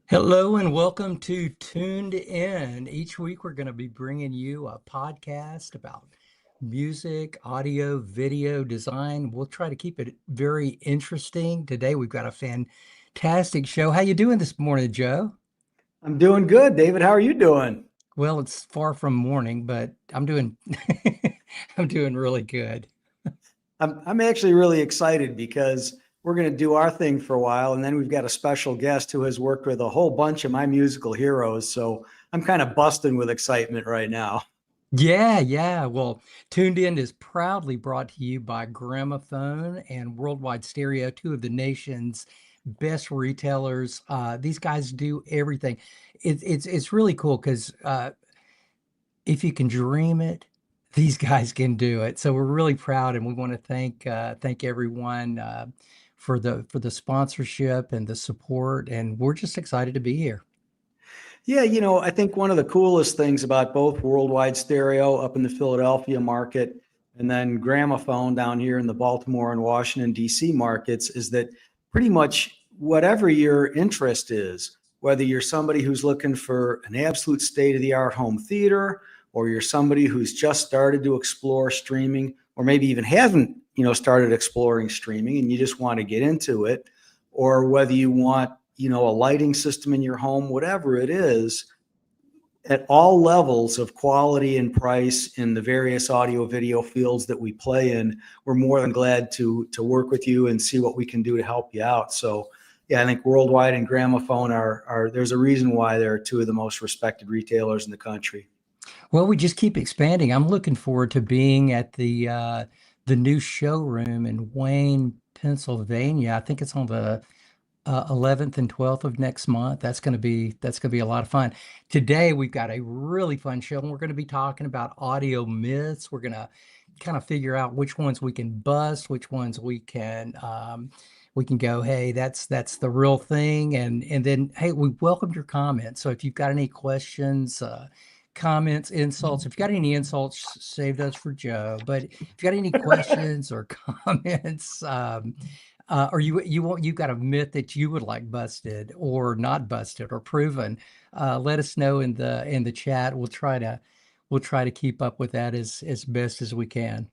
Hello and welcome to Tuned In. Each week we're going to be bringing you a podcast about music, audio, video, design. We'll try to keep it very interesting. Today we've got a fantastic show. How you doing this morning, Joe? I'm doing good, David. How are you doing? Well, it's far from morning, but I'm doing I'm doing really good. I'm actually really excited because we're going to do our thing for a while, and then we've got a special guest who has worked with a whole bunch of my musical heroes. So I'm kind of busting with excitement right now. Yeah. Well, Tuned In is proudly brought to you by Gramophone and Worldwide Stereo, two of the nation's best retailers. These guys do everything. It's really cool because if you can dream it, these guys can do it. So we're really proud, and we want to thank everyone for the sponsorship and the support, and we're just excited to be here. Yeah, I think one of the coolest things about both Worldwide Stereo up in the Philadelphia market and then Gramophone down here in the Baltimore and Washington, D.C. markets is that pretty much whatever your interest is, whether you're somebody who's looking for an absolute state of the art home theater, or you're somebody who's just started to explore streaming, or maybe even haven't, started exploring streaming and you just want to get into it, or whether you want a lighting system in your home, whatever it is, at all levels of quality and price in the various audio video fields that we play in, we're more than glad to work with you and see what we can do to help you out. So yeah, I think Worldwide and Gramophone are there's a reason why they're two of the most respected retailers in the country. Well, we just keep expanding. I'm looking forward to being at the new showroom in Wayne, Pennsylvania. I think it's on the 11th and 12th of next month. That's going to be a lot of fun. Today we've got a really fun show, and we're going to be talking about audio myths. We're going to kind of figure out which ones we can bust, which ones we can go, hey, that's the real thing, and then hey, we welcome your comments. So if you've got any questions, comments, insults, if you've got any insults, save those for Joe. But if you've got any questions or comments, or you've got a myth that you would like busted or not busted or proven, let us know in the chat. We'll try to keep up with that as best as we can.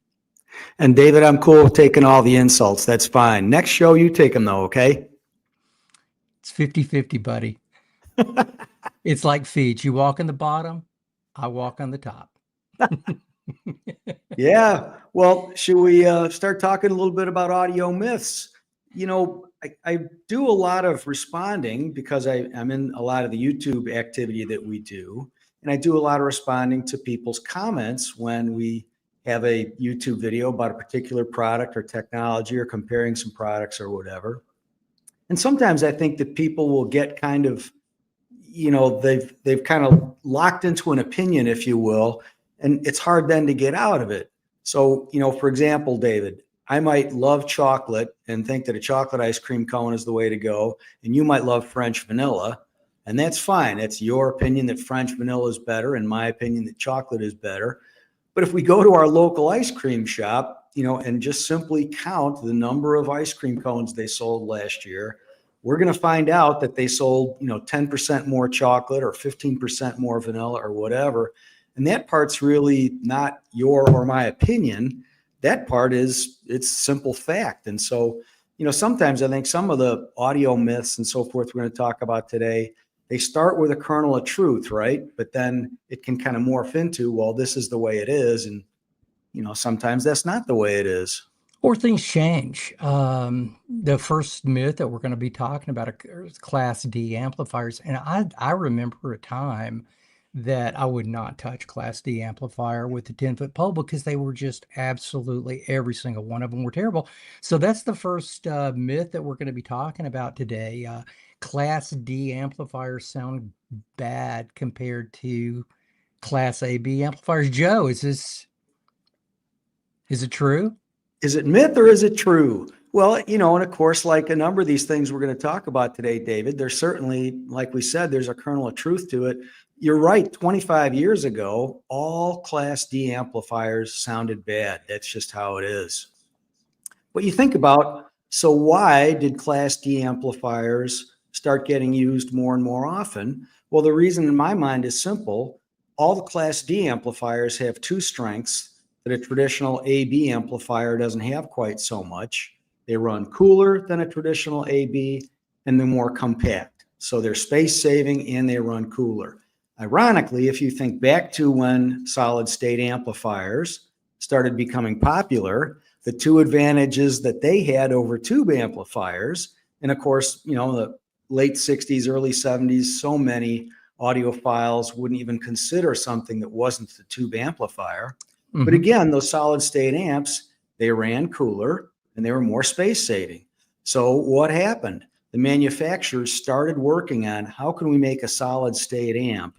And David, I'm cool with taking all the insults. That's fine. Next show, you take them though, okay? It's 50-50, buddy. It's like feet. You walk on the bottom, I walk on the top. Yeah. Well, should we start talking a little bit about audio myths? I do a lot of responding because I'm in a lot of the YouTube activity that we do. And I do a lot of responding to people's comments when we have a YouTube video about a particular product or technology or comparing some products or whatever. And sometimes I think that people will get kind of, they've kind of locked into an opinion, if you will, and it's hard then to get out of it. So, for example, David, I might love chocolate and think that a chocolate ice cream cone is the way to go, and you might love French vanilla, and that's fine. That's your opinion that French vanilla is better, and my opinion that chocolate is better. But if we go to our local ice cream shop, and just simply count the number of ice cream cones they sold last year, we're going to find out that they sold, 10% more chocolate or 15% more vanilla or whatever. And that part's really not your or my opinion. That part it's simple fact. And so, sometimes I think some of the audio myths and so forth we're going to talk about today, they start with a kernel of truth, right? But then it can kind of morph into, well, this is the way it is. And, sometimes that's not the way it is. Or things change. The first myth that we're going to be talking about are Class D amplifiers, and I remember a time that I would not touch Class D amplifier with the 10-foot pole because they were just absolutely every single one of them were terrible. So that's the first myth that we're going to be talking about today. Class D amplifiers sound bad compared to Class AB amplifiers. Joe, is it true? Is it myth or is it true? Well, and of course, like a number of these things we're going to talk about today, David, there's certainly, like we said, there's a kernel of truth to it. You're right. 25 years ago, all Class D amplifiers sounded bad. That's just how it is. But you think about, so why did Class D amplifiers start getting used more and more often? Well, the reason in my mind is simple. All the Class D amplifiers have two strengths that a traditional AB amplifier doesn't have quite so much. They run cooler than a traditional AB, and they're more compact. So they're space saving and they run cooler. Ironically, if you think back to when solid state amplifiers started becoming popular, the two advantages that they had over tube amplifiers, and of course, the late 60s, early 70s, so many audiophiles wouldn't even consider something that wasn't the tube amplifier. Mm-hmm. But again, those solid state amps, they ran cooler and they were more space saving. So what happened? The manufacturers started working on how can we make a solid state amp.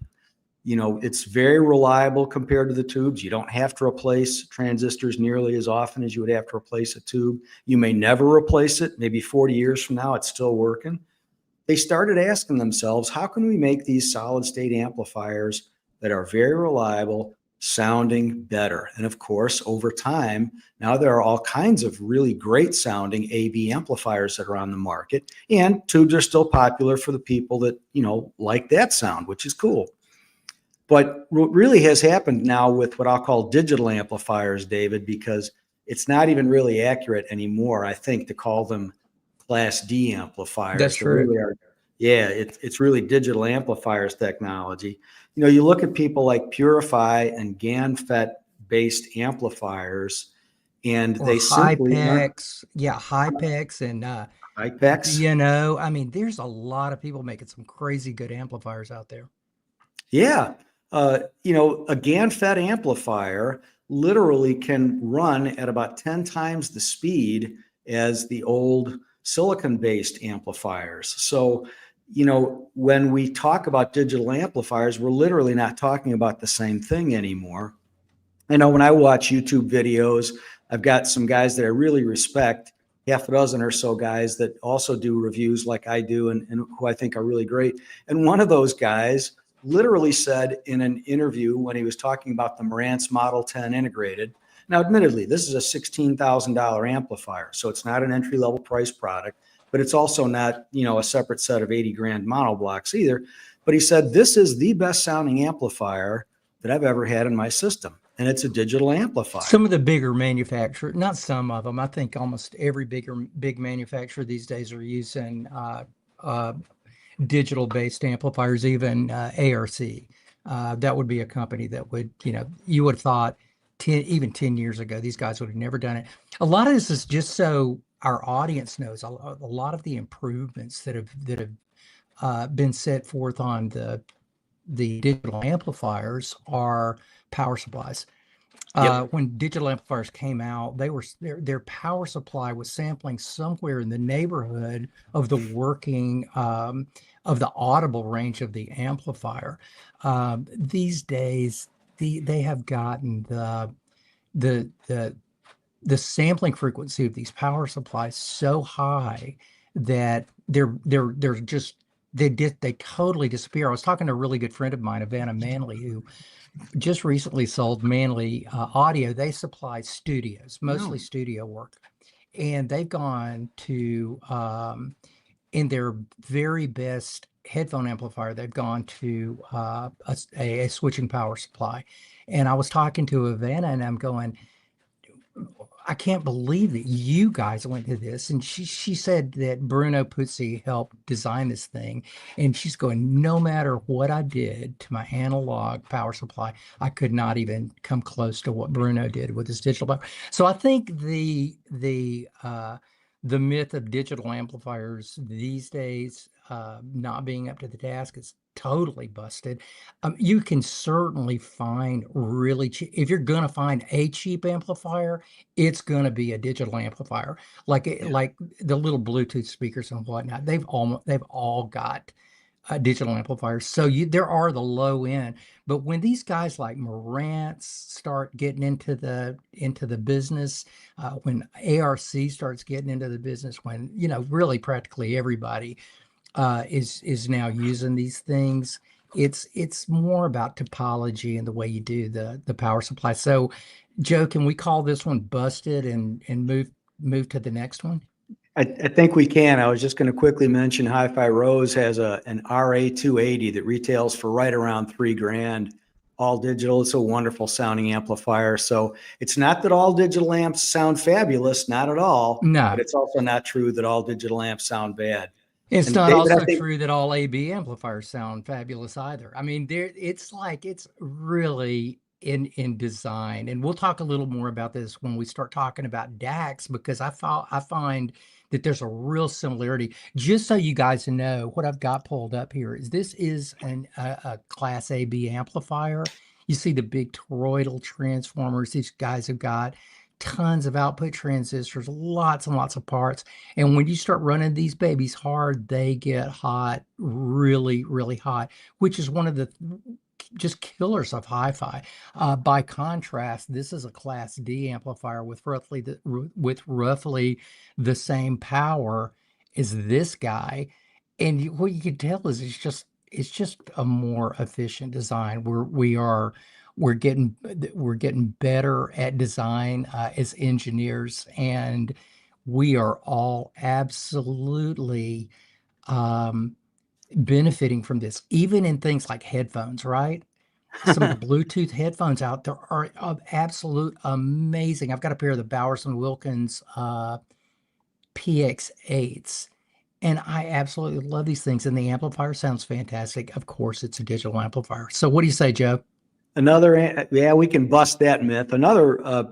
It's very reliable compared to the tubes. You don't have to replace transistors nearly as often as you would have to replace a tube. You may never replace it. Maybe 40 years from now, it's still working. They started asking themselves, how can we make these solid state amplifiers that are very reliable sounding better? And of course, over time, now there are all kinds of really great sounding AB amplifiers that are on the market, and tubes are still popular for the people that, like that sound, which is cool. But what really has happened now with what I'll call digital amplifiers, David, because it's not even really accurate anymore, I think, to call them Class D amplifiers. That's true. Really it's really digital amplifiers technology. You look at people like Purify and GaN-FET-based amplifiers, and they simply Hypex, Hypex and Hypex. There's a lot of people making some crazy good amplifiers out there. Yeah. A GaN-FET amplifier literally can run at about 10 times the speed as the old silicon-based amplifiers. So, when we talk about digital amplifiers, we're literally not talking about the same thing anymore. I know when I watch YouTube videos, I've got some guys that I really respect, half a dozen or so guys that also do reviews like I do and who I think are really great. And one of those guys literally said in an interview when he was talking about the Marantz Model 10 integrated. Now, admittedly, this is a $16,000 amplifier, so it's not an entry-level price product, but it's also not, a separate set of 80 grand mono blocks either. But he said, this is the best sounding amplifier that I've ever had in my system, and it's a digital amplifier. Some of the bigger manufacturers, not some of them, I think almost every big manufacturer these days are using digital-based amplifiers, even ARC. That would be a company that would, you would have thought even 10 years ago, these guys would have never done it. A lot of this is just so our audience knows a lot of the improvements that have been set forth on the digital amplifiers are power supplies. When digital amplifiers came out, their power supply was sampling somewhere in the neighborhood of the working of the audible range of the amplifier. These days, they have gotten the sampling frequency of these power supplies so high that they totally disappear. I was talking to a really good friend of mine, Vanna Manley, who just recently sold Manley Audio. They supply studios, mostly studio work, and they've gone to in their very best headphone amplifier, they've gone to a switching power supply. And I was talking to Ivana, and I'm going, I can't believe that you guys went to this. And she said that Bruno Puzzi helped design this thing. And she's going, no matter what I did to my analog power supply, I could not even come close to what Bruno did with his digital power. So I think the myth of digital amplifiers these days not being up to the task is totally busted. You can certainly find really cheap. If you're going to find a cheap amplifier, it's going to be a digital amplifier, like the little Bluetooth speakers and whatnot. They've all got digital amplifiers. So there are the low end, but when these guys like Marantz start getting into the business, when ARC starts getting into the business, when really practically everybody is now using these things, it's more about topology and the way you do the power supply. So, Joe, can we call this one busted and move to the next one? I think we can. I was just going to quickly mention Hi-Fi Rose has an RA280 that retails for right around $3,000, all digital. It's a wonderful sounding amplifier. So it's not that all digital amps sound fabulous, not at all, but No, it's also not true that all digital amps sound bad. it's And not David, I also think true that all AB amplifiers sound fabulous either. I mean, it's really in design, and we'll talk a little more about this when we start talking about DACs because I find that there's a real similarity. Just so you guys know, what I've got pulled up here is this is a Class AB amplifier. You see the big toroidal transformers these guys have got, tons of output transistors, lots and lots of parts. And when you start running these babies hard, they get hot, really, really hot, which is one of the just killers of hi-fi. By contrast, this is a Class D amplifier with roughly the same power as this guy. And what you can tell is it's just a more efficient design. We're getting better at design as engineers, and we are all absolutely um, benefiting from this, even in things like headphones, right? Some of the Bluetooth headphones out there are absolute amazing. I've got a pair of the Bowers and Wilkins PX8s, and I absolutely love these things. And the amplifier sounds fantastic. Of course, it's a digital amplifier. So, what do you say, Joe? yeah, we can bust that myth. Another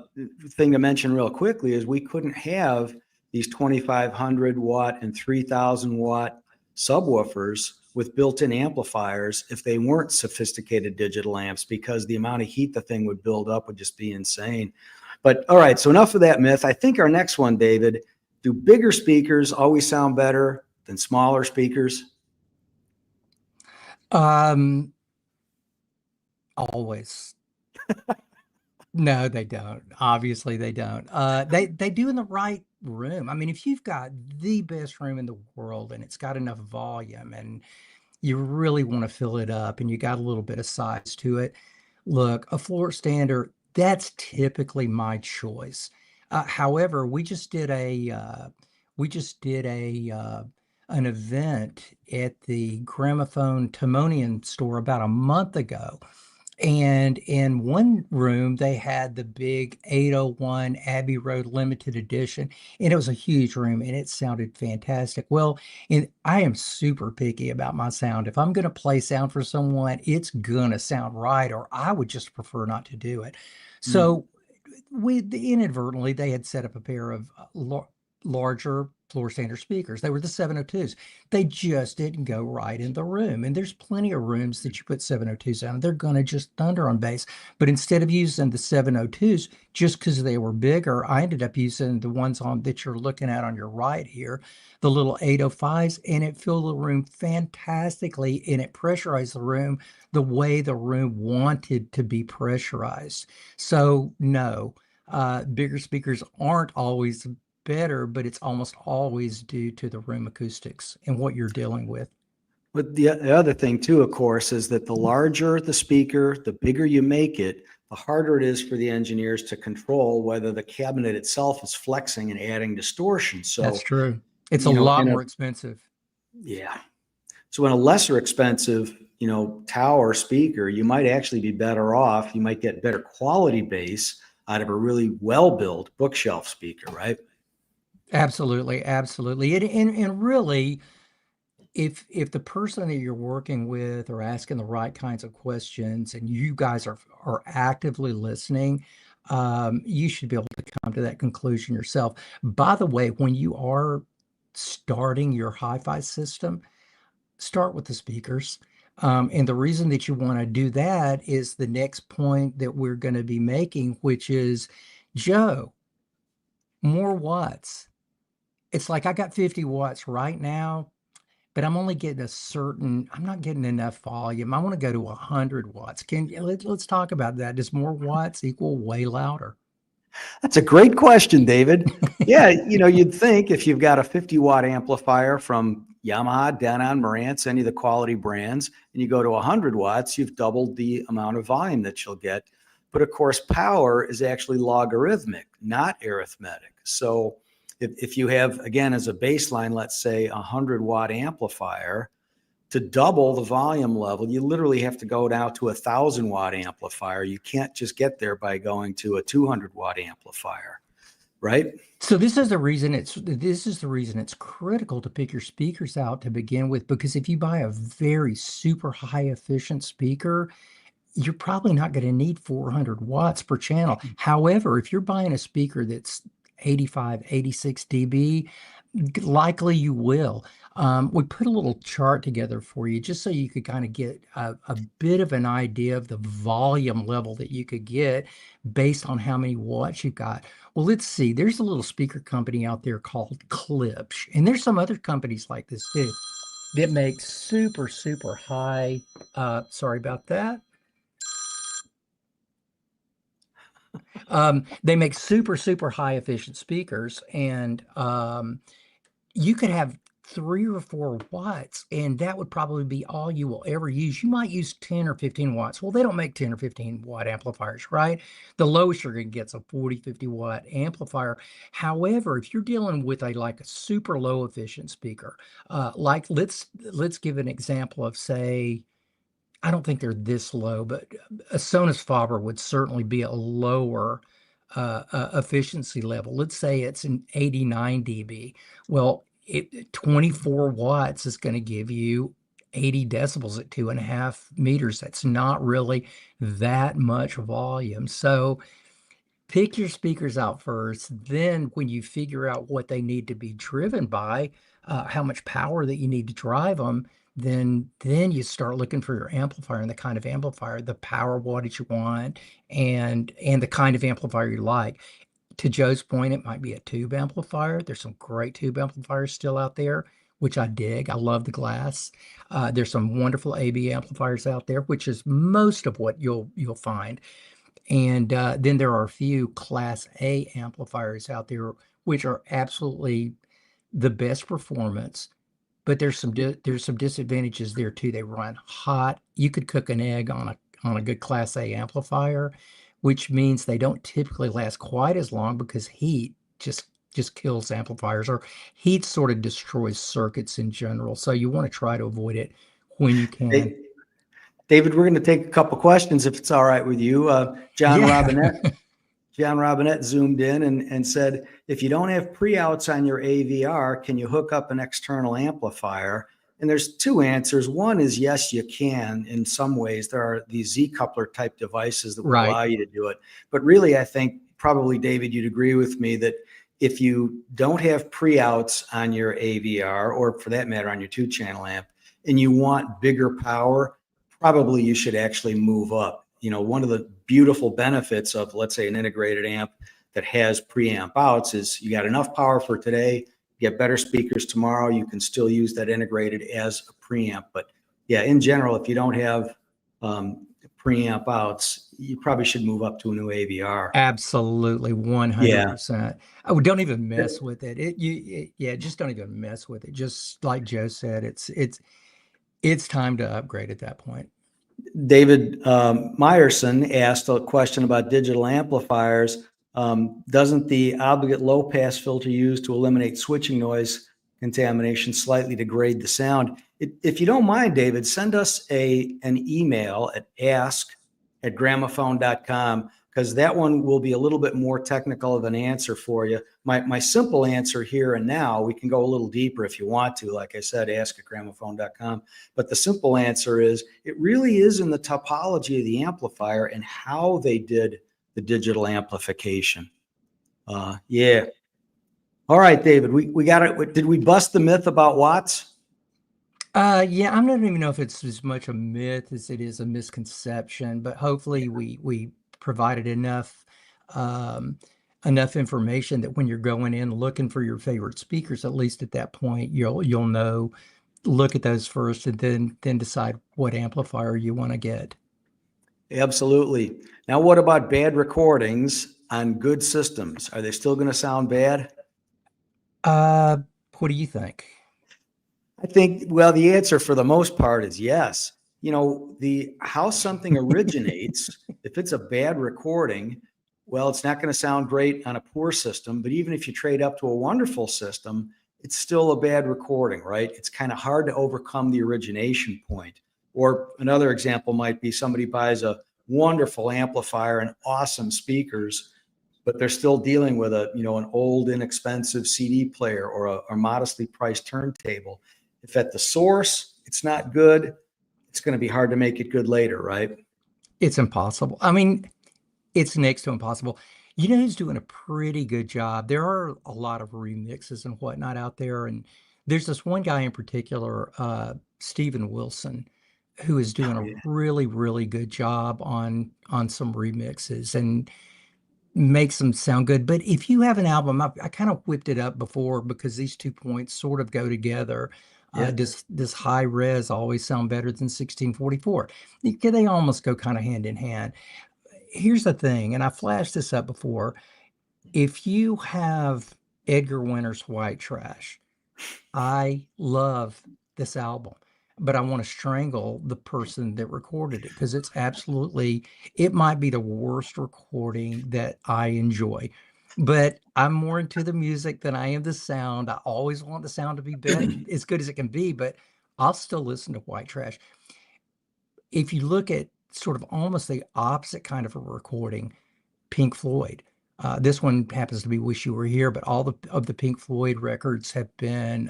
thing to mention real quickly is we couldn't have these 2,500 watt and 3,000 watt subwoofers with built-in amplifiers if they weren't sophisticated digital amps, because the amount of heat the thing would build up would just be insane. But all right, so enough of that myth. I think our next one, David, do bigger speakers always sound better than smaller speakers? Um, Always. No, they don't. Obviously, they don't. They do in the right room. I mean, if you've got the best room in the world and it's got enough volume and you really want to fill it up and you got a little bit of size to it, look, a floor stander, that's typically my choice. However, we just did an event at the Gramophone Timonian store about a month ago, and in one room, they had the big 801 Abbey Road limited edition, and it was a huge room and it sounded fantastic. Well, and I am super picky about my sound. If I'm going to play sound for someone, it's going to sound right, or I would just prefer not to do it. Mm. So, inadvertently, they had set up a pair of larger floor standard speakers. They were the 702s. They just didn't go right in the room. And there's plenty of rooms that you put 702s on, and they're going to just thunder on bass. But instead of using the 702s, just because they were bigger, I ended up using the ones on that you're looking at on your right here, the little 805s, and it filled the room fantastically, and it pressurized the room the way the room wanted to be pressurized. So no, bigger speakers aren't always better, but it's almost always due to the room acoustics and what you're dealing with. But the other thing too, of course, is that the larger the speaker, the bigger you make it, the harder it is for the engineers to control whether the cabinet itself is flexing and adding distortion. That's So, true. It's a you know, lot more expensive. yeah. So in a lesser expensive, tower speaker, you might actually be better off. You might get better quality bass out of a really well-built bookshelf speaker, right? Absolutely, absolutely. And really, if the person that you're working with are asking the right kinds of questions and you guys are actively listening, you should be able to come to that conclusion yourself. By the way, when you are starting your hi-fi system, start with the speakers. And the reason that you want to do that is the next point that we're going to be making, which is, Joe, more watts. It's like I got 50 watts right now, but I'm not getting enough volume. I want to go to 100 watts. Let's talk about that. Does more watts equal way louder? That's a great question, David. Yeah, you'd think if you've got a 50-watt amplifier from Yamaha, Denon, Marantz, any of the quality brands, and you go to 100 watts, you've doubled the amount of volume that you'll get. But of course, power is actually logarithmic, not arithmetic. So if you have, again, as a baseline, let's say 100-watt amplifier, to double the volume level, you literally have to go down to 1,000-watt amplifier. You can't just get there by going to a 200-watt amplifier, right? So this is the reason it's critical to pick your speakers out to begin with, because if you buy a very super high efficient speaker, you're probably not going to need 400 watts per channel. However, if you're buying a speaker that's 85, 86 dB, likely you will. We put a little chart together for you just so you could kind of get a bit of an idea of the volume level that you could get based on how many watts you've got. Well, let's see. There's a little speaker company out there called Klipsch, and there's some other companies like this too that make super, super high. Sorry about that. They make super, super high efficient speakers, and you could have 3 or 4 watts, and that would probably be all you will ever use. You might use 10 or 15 watts. Well, they don't make 10 or 15 watt amplifiers, right? The lowest you're going to get is a 40, 50 watt amplifier. However, if you're dealing with like a super low efficient speaker, like let's give an example of, say, I don't think they're this low, but a Sonus Faber would certainly be a lower efficiency level. Let's say it's an 89 dB. Well, 24 watts is going to give you 80 decibels at 2.5 meters. That's not really that much volume. So pick your speakers out first. Then when you figure out what they need to be driven by, how much power that you need to drive them, then you start looking for your amplifier and the kind of amplifier, the power wattage you want, and the kind of amplifier you like. To Joe's point, it might be a tube amplifier. There's some great tube amplifiers still out there, which I dig. I love the glass. There's some wonderful AB amplifiers out there, which is most of what you'll find. And then there are a few Class A amplifiers out there, which are absolutely the best performance. But there's some disadvantages there too. They run hot. You could cook an egg on a good Class A amplifier, which means they don't typically last quite as long because heat just kills amplifiers, or heat sort of destroys circuits in general. So you want to try to avoid it when you can. Hey, David, we're going to take a couple questions if it's all right with you. John Robinette zoomed in and said, if you don't have pre-outs on your AVR, can you hook up an external amplifier? And there's two answers. One is yes, you can. In some ways, there are these Z-coupler type devices that will allow you to do it. But really, I think probably, David, you'd agree with me that if you don't have pre-outs on your AVR, or for that matter, on your 2-channel amp, and you want bigger power, probably you should actually move up. You know, one of the beautiful benefits of, let's say, an integrated amp that has preamp outs is you got enough power for today, get better speakers tomorrow, you can still use that integrated as a preamp. But yeah, in general, if you don't have preamp outs, you probably should move up to a new AVR. Absolutely, 100%. Oh, don't even mess with it. Just don't even mess with it. Just like Joe said, it's time to upgrade at that point. David Meyerson asked a question about digital amplifiers. Doesn't the obligate low pass filter used to eliminate switching noise contamination slightly degrade the sound? If you don't mind, David, send us an email at ask@gramophone.com, because that one will be a little bit more technical of an answer for you. My simple answer here and now, we can go a little deeper if you want to, like I said, ask@gramophone.com. But the simple answer is it really is in the topology of the amplifier and how they did the digital amplification. Yeah. All right, David, we got it. Did we bust the myth about watts? Yeah, I don't even know if it's as much a myth as it is a misconception, but hopefully we provided enough information that when you're going in looking for your favorite speakers, at least at that point, you'll know, look at those first and then decide what amplifier you want to get. Absolutely. Now, what about bad recordings on good systems? Are they still going to sound bad? What do you think? I think, well, the answer for the most part is yes. You know, how something originates, if it's a bad recording, well, it's not going to sound great on a poor system, but even if you trade up to a wonderful system, it's still a bad recording, right? It's kind of hard to overcome the origination point. Or another example might be somebody buys a wonderful amplifier and awesome speakers, but they're still dealing with an old, inexpensive CD player or a modestly priced turntable. If at the source it's not good, it's going to be hard to make it good later, right? It's impossible. I mean, it's next to impossible. You know who's doing a pretty good job? There are a lot of remixes and whatnot out there, and there's this one guy in particular, Steven Wilson, who is doing Oh, a yeah. really, really good job on some remixes and makes them sound good. But if you have an album, I kind of whipped it up before because these 2 points sort of go together. Yeah. Does high res always sound better than 1644? They almost go kind of hand in hand. Here's the thing, and I flashed this up before. If you have Edgar Winter's White Trash, I love this album, but I want to strangle the person that recorded it because it might be the worst recording that I enjoy. But I'm more into the music than I am the sound. I always want the sound to be as good as it can be, but I'll still listen to White Trash. If you look at sort of almost the opposite kind of a recording, Pink Floyd. This one happens to be Wish You Were Here, but all of the Pink Floyd records have been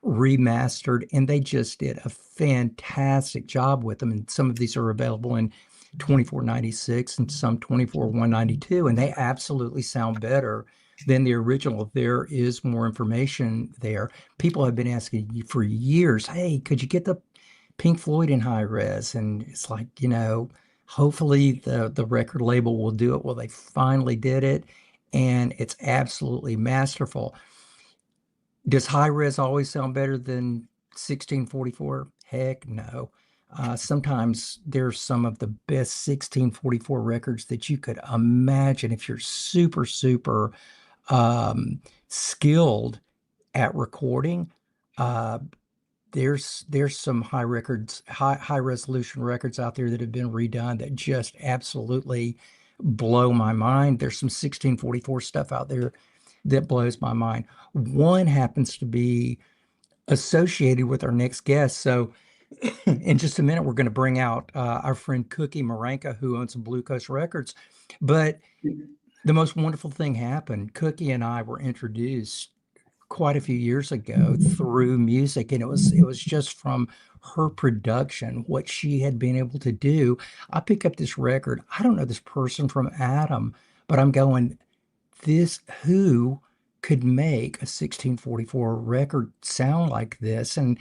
remastered, and they just did a fantastic job with them. And some of these are available in 2496 and some 24192, and they absolutely sound better than the original. There is more information there. People have been asking you for years, hey, could you get the Pink Floyd in high res? And it's like, hopefully the record label will do it. Well, they finally did it, and it's absolutely masterful. Does high res always sound better than 1644? Heck no. Sometimes there's some of the best 1644 records that you could imagine if you're super, super skilled at recording. Uh, there's some high resolution records out there that have been redone that just absolutely blow my mind. There's some 1644 stuff out there that blows my mind. One happens to be associated with our next guest. So in just a minute, we're going to bring out our friend Cookie Marenco, who owns some Blue Coast Records. But the most wonderful thing happened. Cookie and I were introduced quite a few years ago through music, and it was just from her production, what she had been able to do. I pick up this record. I don't know this person from Adam, but I'm going, who could make a 1644 record sound like this? And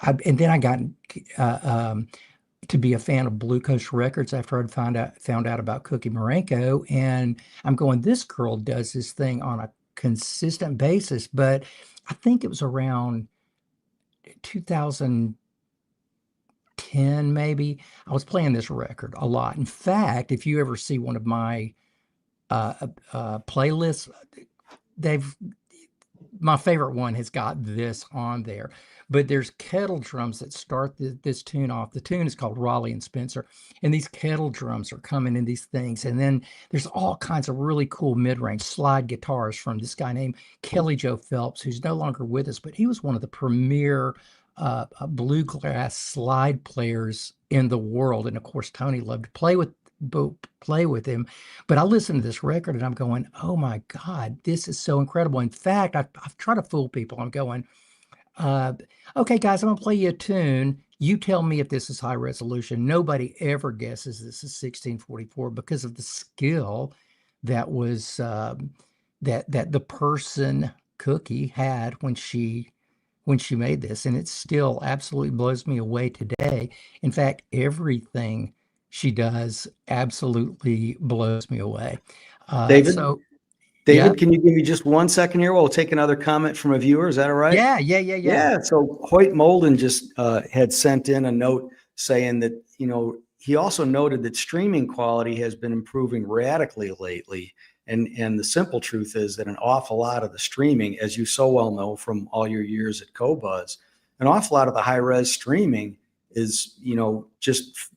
then I got to be a fan of Blue Coast Records after I'd found out about Cookie Marenco, and I'm going, this girl does this thing on a consistent basis. But I think it was around 2010, maybe. I was playing this record a lot. In fact, if you ever see one of my playlists, my favorite one has got this on there. But there's kettle drums that start this tune off. The tune is called Raleigh and Spencer, and these kettle drums are coming in these things. And then there's all kinds of really cool mid-range slide guitars from this guy named Kelly Joe Phelps, who's no longer with us, but he was one of the premier bluegrass slide players in the world. And of course, Tony loved to play with him. But I listened to this record and I'm going, oh my God, this is so incredible. In fact, I've tried to fool people. I'm going, okay, guys, I'm gonna play you a tune. You tell me if this is high resolution. Nobody ever guesses this is 1644 because of the skill that was that the person Cookie had when she made this, and it still absolutely blows me away today. In fact, everything she does absolutely blows me away. David, So yeah, David, can you give me just 1 second here? We'll take another comment from a viewer. Is that all right? yeah. Yeah. So Hoyt Molden just had sent in a note saying that, he also noted that streaming quality has been improving radically lately. And the simple truth is that an awful lot of the streaming, as you so well know from all your years at Qobuz, an awful lot of the high res streaming is, just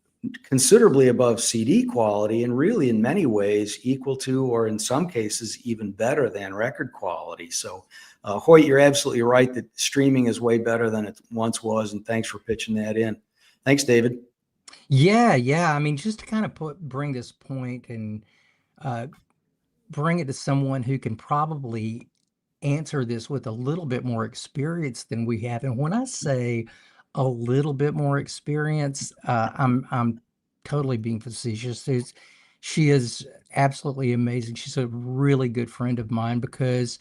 considerably above CD quality, and really in many ways equal to, or in some cases even better than, record quality. So Hoyt, you're absolutely right that streaming is way better than it once was, and thanks for pitching that in. Thanks, David. Yeah. I mean, just to kind of bring this point and uh, bring it to someone who can probably answer this with a little bit more experience than we have. And when I say a little bit more experience, I'm totally being facetious. She is absolutely amazing. She's a really good friend of mine because,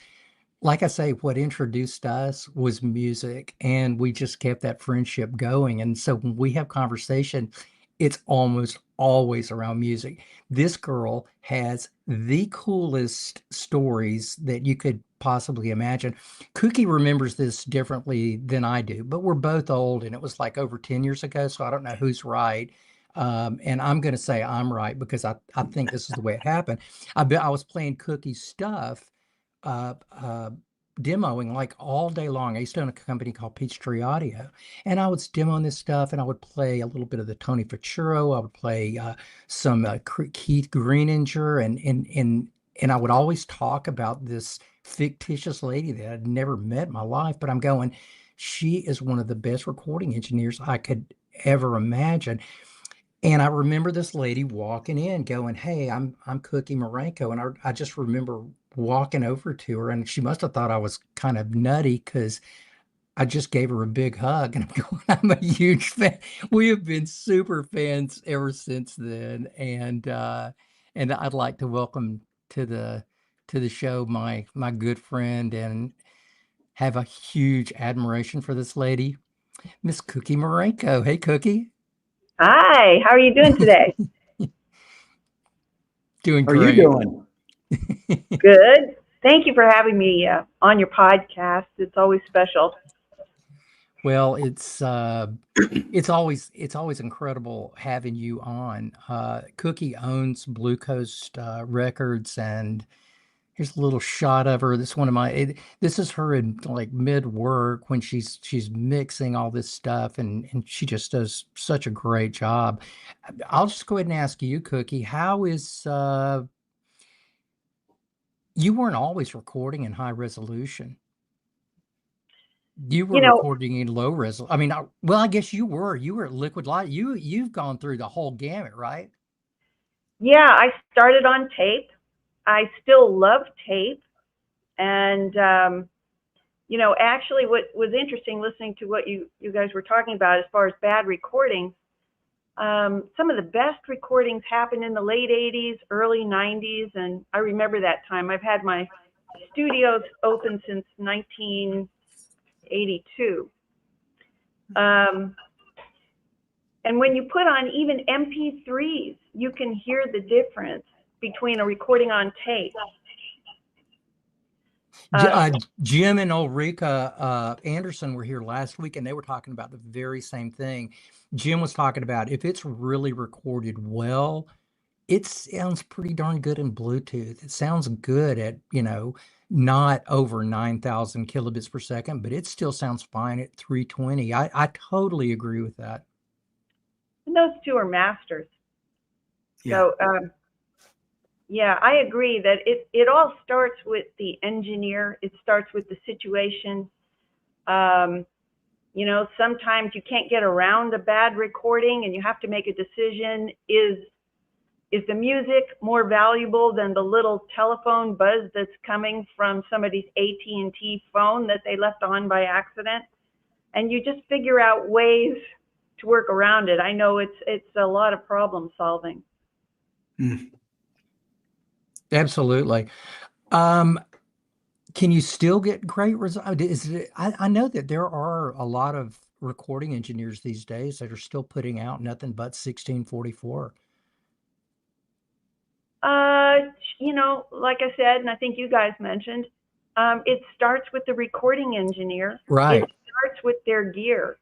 like I say, what introduced us was music, and we just kept that friendship going. And so when we have conversation, it's almost always around music. This girl has the coolest stories that you could possibly imagine. Cookie remembers this differently than I do, but we're both old, and it was like over 10 years ago, so I don't know who's right. And I'm going to say I'm right because I think this is the way it happened. I was playing Cookie's stuff, uh, uh, demoing like all day long. I used to own a company called Peachtree Audio, and I was demoing this stuff, and I would play a little bit of the Tony Facciuro. I would play some Keith Greenanger, and I would always talk about this fictitious lady that I'd never met in my life. But I'm going, she is one of the best recording engineers I could ever imagine. And I remember this lady walking in going, "Hey, I'm Cookie Marenco." And I just remember walking over to her, and she must have thought I was kind of nutty because I just gave her a big hug. And I'm going, I'm a huge fan. We have been super fans ever since then. And I'd like to welcome to the show my good friend, and have a huge admiration for this lady, Miss Cookie Marenco. Hey, Cookie. Hi, how are you doing today? Doing How are you great. doing? Good. Thank you for having me on your podcast. It's always special. Well, it's always incredible having you on. Cookie owns Blue Coast Records, and here's a little shot of her. This one of my this is her in like mid work when she's mixing all this stuff, and she just does such a great job. I'll just go ahead and ask you, Cookie, how is you weren't always recording in high resolution. You were You know, recording in low res. I mean, well, I guess you were. You were at Liquid Light. You've gone through the whole gamut, right? yeah, I started on tape. I still love tape. And, actually what was interesting listening to what you guys were talking about as far as bad recordings, some of the best recordings happened in the late 80s, early 90s. And I remember that time. I've had my studios open since 1982. And when you put on even MP3s, you can hear the difference between a recording on tape. Jim and Ulrika Anderson were here last week, and they were talking about the very same thing. Jim was talking about if it's really recorded well, it sounds pretty darn good in Bluetooth. It sounds good at, not over 9,000 kilobits per second, but it still sounds fine at 320. I totally agree with that. And those two are masters. Yeah. So, yeah, I agree that it all starts with the engineer. It starts with the situation. Sometimes you can't get around a bad recording and you have to make a decision. Is the music more valuable than the little telephone buzz that's coming from somebody's AT&T phone that they left on by accident? And you just figure out ways to work around it. I know it's a lot of problem solving. Mm. Absolutely. Can you still get great results? I know that there are a lot of recording engineers these days that are still putting out nothing but 1644. Like I said, and I think you guys mentioned, it starts with the recording engineer. Right. It starts with their gear.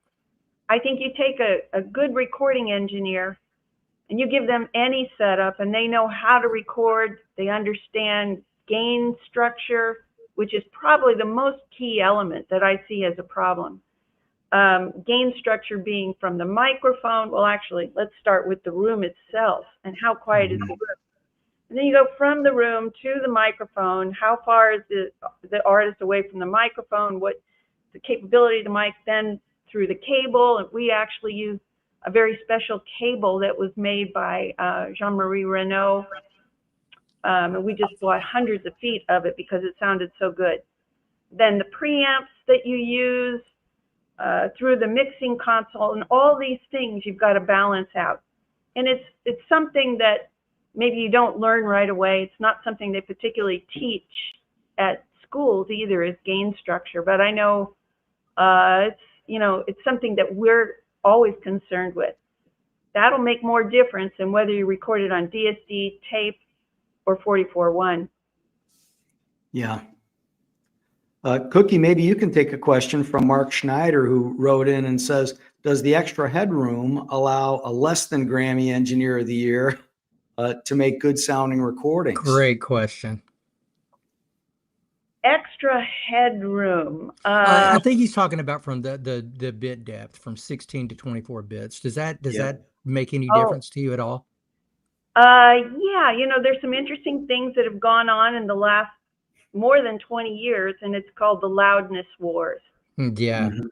I think you take a good recording engineer and you give them any setup and they know how to record, they understand gain structure, which is probably the most key element that I see as a problem. gain structure being from the microphone. Well, actually, let's start with the room itself and how quiet is the room. And then you go from the room to the microphone. How far is the artist away from the microphone? What the capability of the mic, then through the cable. And we actually use a very special cable that was made by Jean-Marie Renaud. And we just bought hundreds of feet of it because it sounded so good. Then the preamps that you use through the mixing console, and all these things you've got to balance out. And it's something that maybe you don't learn right away. It's not something they particularly teach at schools either, is gain structure. But I know it's something that we're always concerned with. That'll make more difference than whether you record it on DSD, tape, or 44.1. Yeah. Cookie, maybe you can take a question from Mark Schneider, who wrote in and says, does the extra headroom allow a less than Grammy Engineer of the Year to make good sounding recordings? Great question. Extra headroom. I think he's talking about from the bit depth from 16 to 24 bits. Does that make any difference to you at all? Yeah, there's some interesting things that have gone on in the last more than 20 years, and it's called the loudness wars. Yeah. Mm-hmm.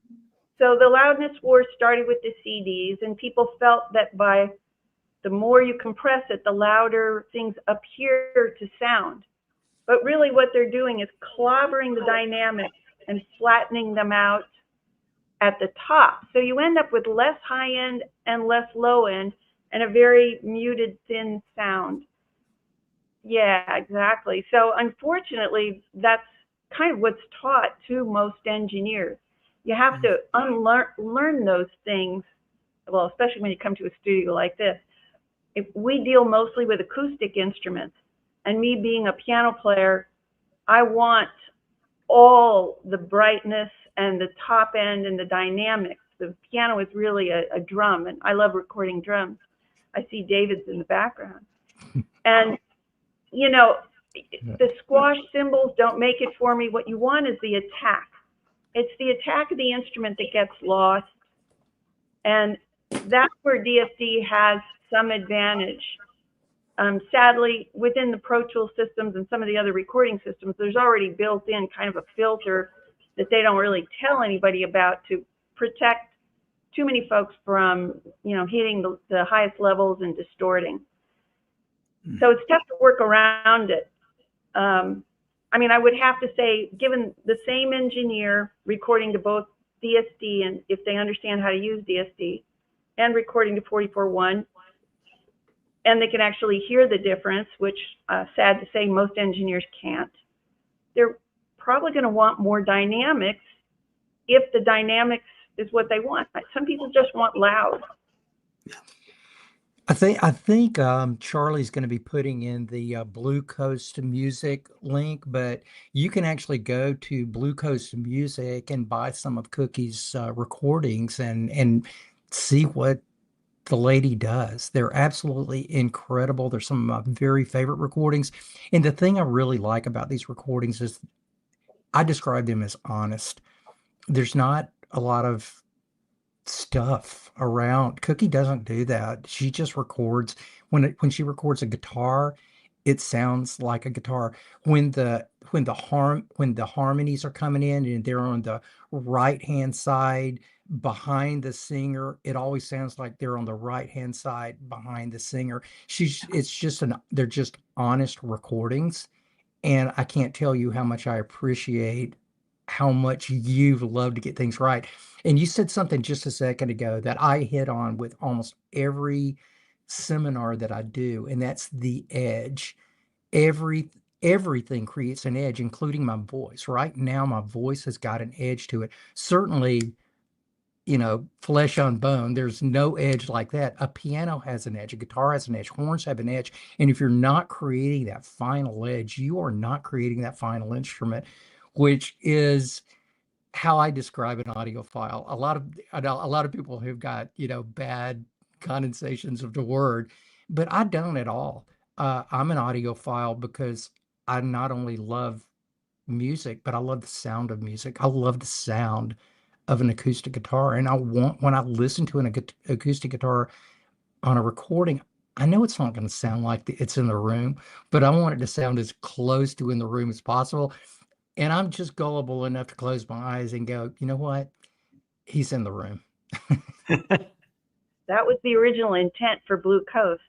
So the loudness wars started with the CDs, and people felt that by the more you compress it, the louder things appear to sound. But really what they're doing is clobbering the dynamics and flattening them out at the top. So you end up with less high end and less low end and a very muted, thin sound. Yeah, exactly. So unfortunately, that's kind of what's taught to most engineers. You have to learn those things, well, especially when you come to a studio like this. If we deal mostly with acoustic instruments, and me being a piano player, I want all the brightness and the top end and the dynamics. The piano is really a drum, and I love recording drums. I see David's in the background. And, the squash cymbals don't make it for me. What you want is the attack. It's the attack of the instrument that gets lost. And that's where DSD has some advantage. Sadly, within the Pro Tools systems and some of the other recording systems, there's already built in kind of a filter that they don't really tell anybody about to protect too many folks from, hitting the highest levels and distorting. So it's tough to work around it. I would have to say, given the same engineer recording to both DSD, and if they understand how to use DSD, and recording to 44.1, and they can actually hear the difference, which, sad to say, most engineers can't, they're probably going to want more dynamics if the dynamics is what they want. Some people just want loud. I think Charlie's going to be putting in the Blue Coast Music link, but you can actually go to Blue Coast Music and buy some of Cookie's recordings and see what the lady does. They're absolutely incredible. They're some of my very favorite recordings. And the thing I really like about these recordings is I describe them as honest. There's not a lot of stuff around. Cookie doesn't do that. She just records. When she records a guitar, it sounds like a guitar. When the harmonies are coming in and they're on the right hand side behind the singer, it always sounds like they're on the right hand side behind the singer. They're just honest recordings. And I can't tell you how much I appreciate how much you love to get things right. And you said something just a second ago that I hit on with almost every seminar that I do, and that's the edge. Everything creates an edge, including my voice. Right now, my voice has got an edge to it. Certainly, flesh on bone, there's no edge like that. A piano has an edge, a guitar has an edge, horns have an edge. And if you're not creating that final edge, you are not creating that final instrument, which is how I describe an audiophile. A lot of people who've got, bad connotations of the word, but I don't at all. I'm an audiophile because I not only love music, but I love the sound of music. I love the sound of an acoustic guitar. And when I listen to an acoustic guitar on a recording, I know it's not going to sound like it's in the room, but I want it to sound as close to in the room as possible. And I'm just gullible enough to close my eyes and go, you know what? He's in the room. That was the original intent for Blue Coast.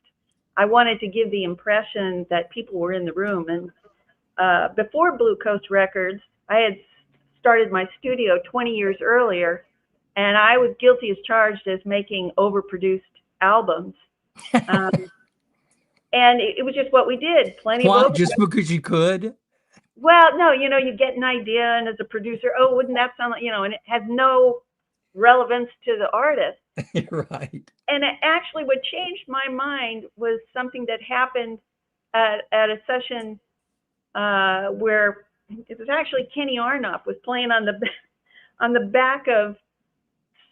I wanted to give the impression that people were in the room. And before Blue Coast Records, I had started my studio 20 years earlier, and I was guilty as charged as making overproduced albums. And it was just what we did. Plenty of Why? overdubs. Just because you could? Well, no, you know, you get an idea, and as a producer, oh, wouldn't that sound like, you know, and it has no relevance to the artist. Right. And actually, what changed my mind was something that happened at a session where it was actually Kenny Arnoff was playing on the back of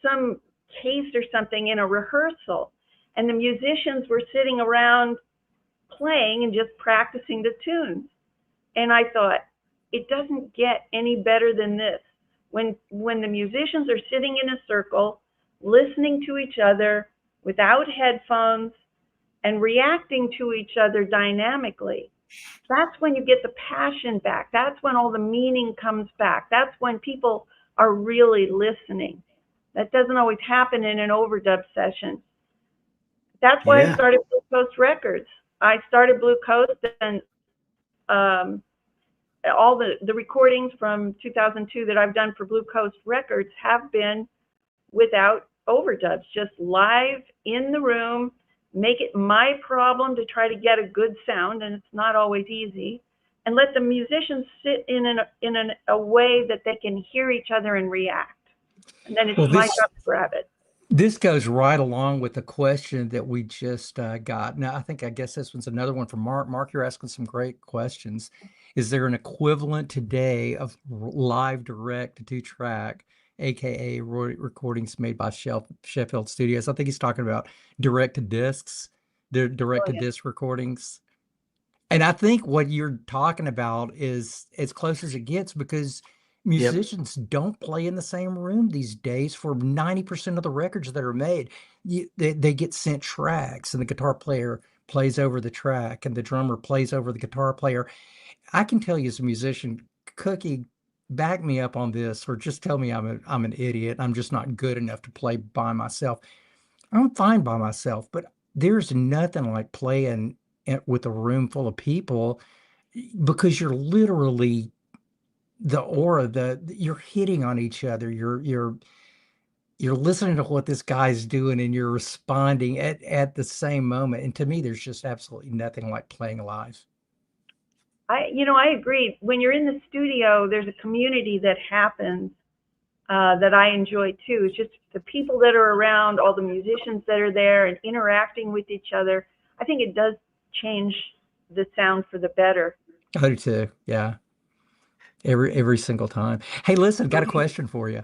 some case or something in a rehearsal, and the musicians were sitting around playing and just practicing the tunes. And I thought, it doesn't get any better than this. When the musicians are sitting in a circle, listening to each other without headphones and reacting to each other dynamically, that's when you get the passion back. That's when all the meaning comes back. That's when people are really listening. That doesn't always happen in an overdub session. That's why I started Blue Coast Records. I started Blue Coast, and all the recordings from 2002 that I've done for Blue Coast Records have been without overdubs, just live in the room. Make it my problem to try to get a good sound, and it's not always easy. And let the musicians sit in a way that they can hear each other and react. And then it's my job to grab it. This goes right along with the question that we just got. Now, I guess this one's another one from Mark. Mark, you're asking some great questions. Is there an equivalent today of live direct to two-track, aka recordings made by Sheffield Studios? I think he's talking about direct to discs, the direct to disc recordings. And I think what you're talking about is as close as it gets, because musicians don't play in the same room these days for 90% of the records that are made. They get sent tracks, and the guitar player plays over the track and the drummer plays over the guitar player. I can tell you as a musician, Cookie, back me up on this, or just tell me I'm an idiot. I'm just not good enough to play by myself. I'm fine by myself, but there's nothing like playing with a room full of people, because you're literally the aura, you're hitting on each other. You're listening to what this guy's doing, and you're responding at the same moment. And to me, there's just absolutely nothing like playing live. I agree. When you're in the studio, there's a community that happens that I enjoy too. It's just the people that are around, all the musicians that are there and interacting with each other. I think it does change the sound for the better. I do too. Yeah. Every single time. Hey, listen, got a question for you.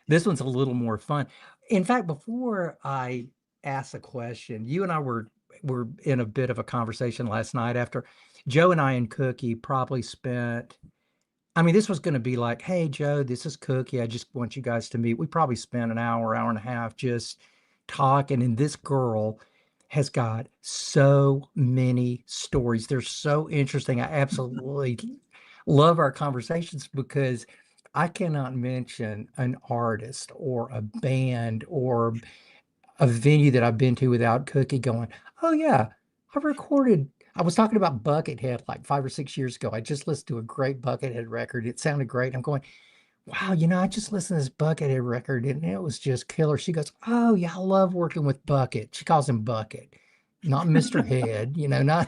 This one's a little more fun. In fact, before I ask a question, you and I were in a bit of a conversation last night after Joe and I and Cookie probably spent, I mean, this was going to be like, hey, Joe, this is Cookie. I just want you guys to meet. We probably spent an hour and a half just talking, and this girl has got so many stories. They're so interesting. I absolutely love our conversations, because I cannot mention an artist or a band or a venue that I've been to without Cookie going, oh yeah, I was talking about Buckethead like 5 or 6 years ago. I just listened to a great Buckethead record. It sounded great. I'm going, wow, I just listened to this Buckethead record and it was just killer. She goes, oh yeah, I love working with Bucket. She calls him Bucket, not Mr. Head, not,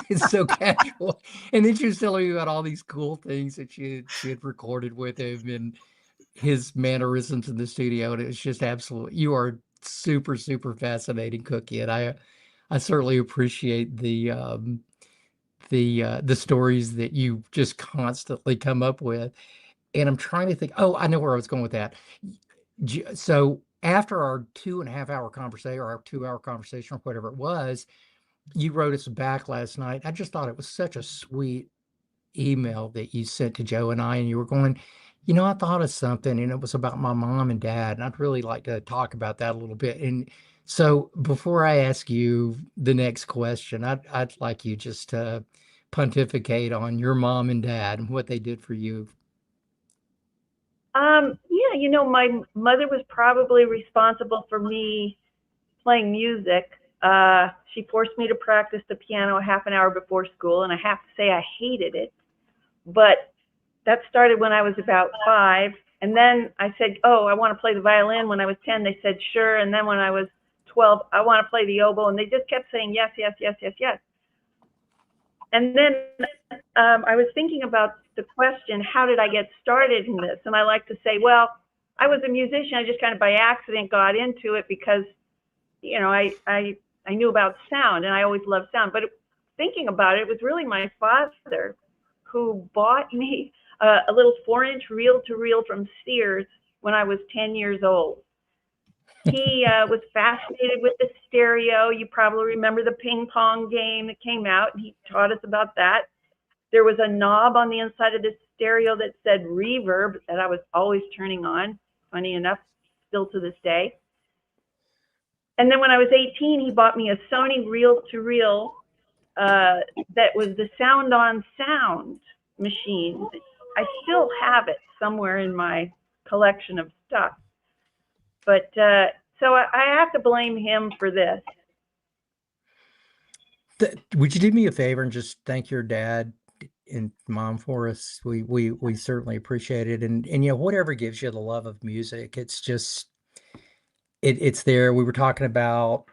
it's so casual. And then she was telling me about all these cool things that she had recorded with him and his mannerisms in the studio. And it was just absolutely, you are super, super fascinating, Cookie. And I certainly appreciate the stories that you just constantly come up with. And I'm trying to think, oh, I know where I was going with that. So after our 2.5-hour conversation, or our 2-hour conversation, or whatever it was, you wrote us back last night. I just thought it was such a sweet email that you sent to Joe and I, and you were going, You know, I thought of something and it was about my mom and dad, and I'd really like to talk about that a little bit. And so before I ask you the next question, I'd like you just to pontificate on your mom and dad and what they did for you. Yeah, my mother was probably responsible for me playing music. She forced me to practice the piano a half an hour before school, and I have to say I hated it. But that started when I was about 5. And then I said, oh, I want to play the violin. When I was 10, they said, sure. And then when I was 12, I want to play the oboe. And they just kept saying, yes, yes, yes, yes, yes. And then I was thinking about the question, how did I get started in this? And I like to say, well, I was a musician. I just kind of by accident got into it because, I knew about sound and I always loved sound. But thinking about it, it was really my father who bought me a little 4-inch reel-to-reel from Sears when I was 10 years old. He was fascinated with the stereo. You probably remember the ping pong game that came out, and he taught us about that. There was a knob on the inside of the stereo that said reverb that I was always turning on, funny enough, still to this day. And then when I was 18, he bought me a Sony reel-to-reel that was the Sound on Sound machine. I still have it somewhere in my collection of stuff. But so I have to blame him for this. Would you do me a favor and just thank your dad and mom for us? We certainly appreciate it. And whatever gives you the love of music, it's just it's there. We were talking about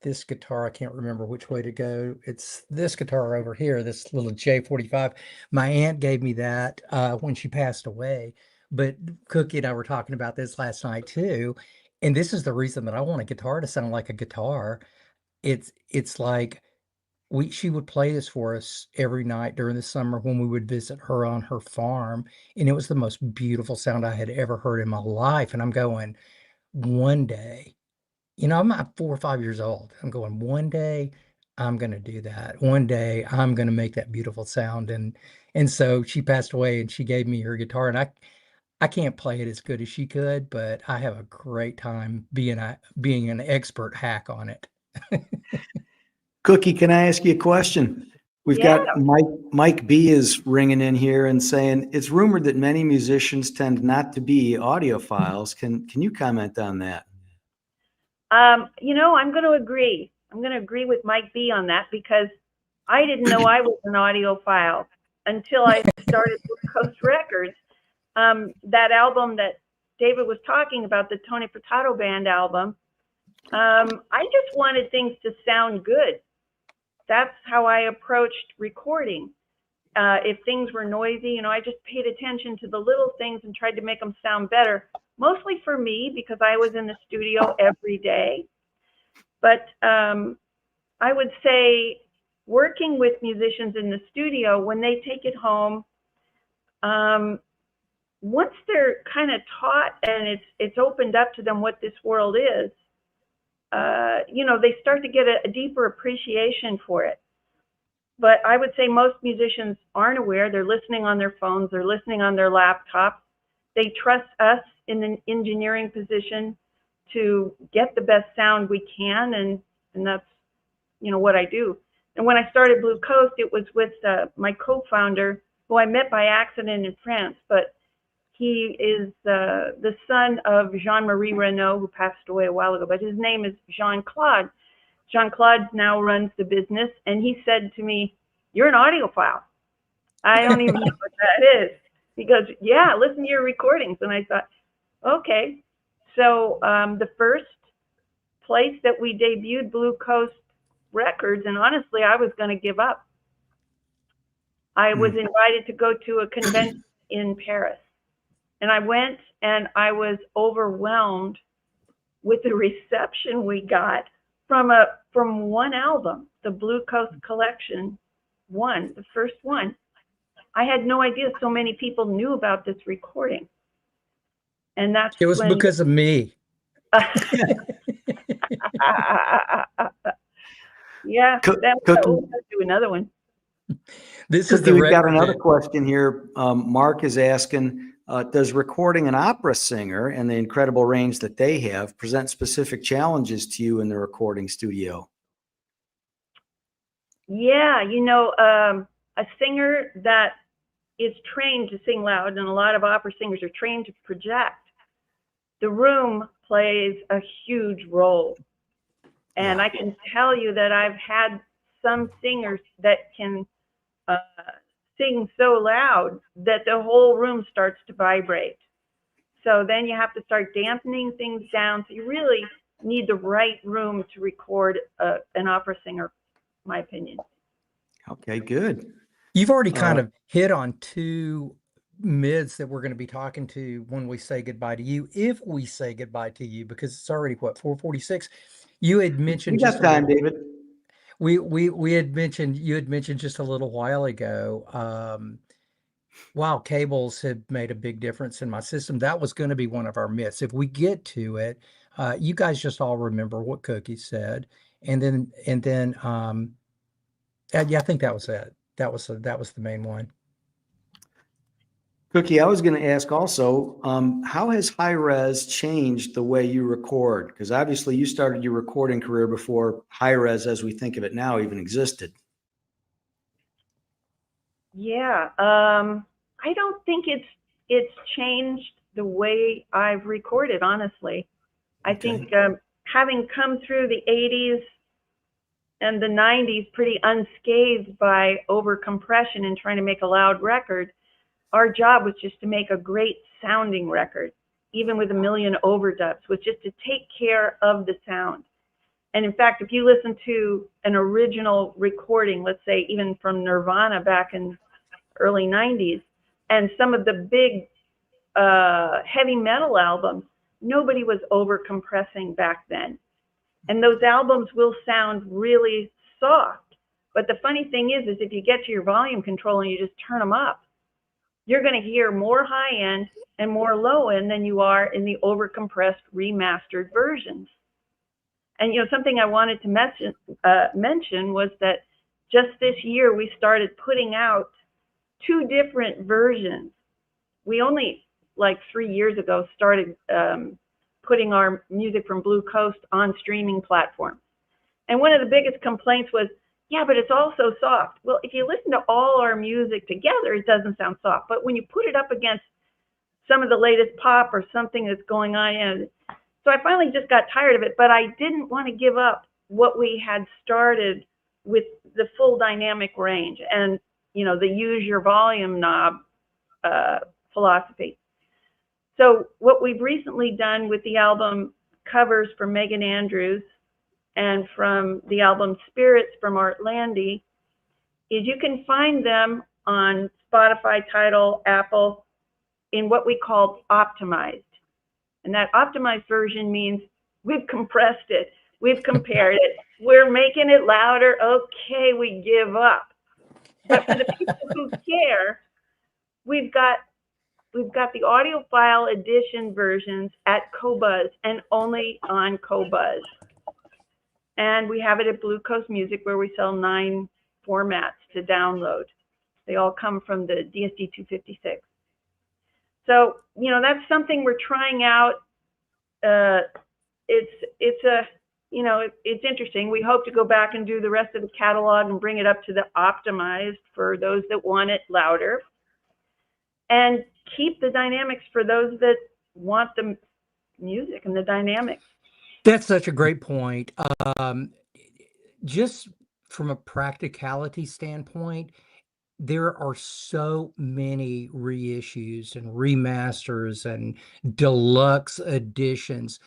this guitar. I can't remember which way to go. It's this guitar over here, this little J45. My aunt gave me that when she passed away. But Cookie and I were talking about this last night too. And this is the reason that I want a guitar to sound like a guitar. It's like she would play this for us every night during the summer when we would visit her on her farm. And it was the most beautiful sound I had ever heard in my life. And I'm going, one day, I'm not 4 or 5 years old. I'm going, one day I'm going to do that. One day I'm going to make that beautiful sound. And so she passed away and she gave me her guitar, and I can't play it as good as she could, but I have a great time being an expert hack on it. Cookie, can I ask you a question? We've got Mike B is ringing in here and saying it's rumored that many musicians tend not to be audiophiles. Can you comment on that? I'm going to agree. I'm going to agree with Mike B on that because I didn't know I was an audiophile until I started Blue Coast Records. That album that David was talking about, the Tony Furtado Band album, I just wanted things to sound good. That's how I approached recording. If things were noisy, I just paid attention to the little things and tried to make them sound better, mostly for me because I was in the studio every day. But I would say working with musicians in the studio, when they take it home, once they're kind of taught and it's opened up to them what this world is, they start to get a deeper appreciation for it. But I would say most musicians aren't aware. They're listening on their phones. They're listening on their laptops. They trust us in an engineering position to get the best sound we can, and that's, what I do. And when I started Blue Coast, it was with my co-founder, who I met by accident in France, but he is the son of Jean-Marie Renaud, who passed away a while ago, but his name is Jean-Claude. Jean-Claude now runs the business, and he said to me, "You're an audiophile." I don't even know what that is. He goes, "Yeah, listen to your recordings." And I thought, okay. So the first place that we debuted Blue Coast Records, and honestly, I was going to give up. I was invited to go to a convention in Paris. And I went, and I was overwhelmed with the reception we got from one album, the Blue Coast Collection one, the first one. I had no idea so many people knew about this recording. And that's It was because of me. Yeah, we'll do another one. This is the we've got another question here. Mark is asking, Does recording an opera singer and the incredible range that they have present specific challenges to you in the recording studio? Yeah, a singer that is trained to sing loud, and a lot of opera singers are trained to project, the room plays a huge role. And Yeah. I can tell you that I've had some singers that can sing so loud that the whole room starts to vibrate. So then you have to start dampening things down. So you really need the right room to record an opera singer, in my opinion. Okay, good. You've already kind of hit on two mids that we're going to be talking to when we say goodbye to you, if we say goodbye to you, because it's already what, 4:46. You had mentioned We got time, David. you had mentioned just a little while ago, wow, cables have made a big difference in my system. That was going to be one of our myths. If we get to it, you guys just all remember what Cookie said, and then yeah, I think that was it. That was the main one. Cookie, I was going to ask also, how has high res changed the way you record? Because obviously you started your recording career before high res, as we think of it now, even existed. Yeah, I don't think it's changed the way I've recorded, honestly. I think having come through the 80s and the 90s pretty unscathed by over compression and trying to make a loud record, our job was just to make a great sounding record, even with a million overdubs, was just to take care of the sound. And in fact, if you listen to an original recording, let's say even from Nirvana back in early 90s, and some of the big heavy metal albums, nobody was over compressing back then. And those albums will sound really soft. But the funny thing is if you get to your volume control and you just turn them up, you're going to hear more high end and more low end than you are in the overcompressed remastered versions. And something I wanted to mention was that just this year we started putting out 2 different versions. We only, like 3 years ago, started putting our music from Blue Coast on streaming platforms. And one of the biggest complaints was, yeah, but it's all so soft. Well, if you listen to all our music together, it doesn't sound soft. But when you put it up against some of the latest pop or something that's going on, so I finally just got tired of it, but I didn't want to give up what we had started with, the full dynamic range and, the use your volume knob philosophy. So what we've recently done with the album covers from Megan Andrews and from the album Spirits from Art Landy is you can find them on Spotify, Tidal, Apple in what we call optimized. And that optimized version means we've compressed it, we've compared it, we're making it louder, okay, we give up. But for the people who care, we've got the audiophile edition versions at Qobuz and only on Qobuz. And we have it at Blue Coast Music, where we sell 9 formats to download. They all come from the DSD 256. So, that's something we're trying out. It's interesting. We hope to go back and do the rest of the catalog and bring it up to the optimized for those that want it louder, and keep the dynamics for those that want the music and the dynamics. That's such a great point. Just from a practicality standpoint, there are so many reissues and remasters and deluxe editions.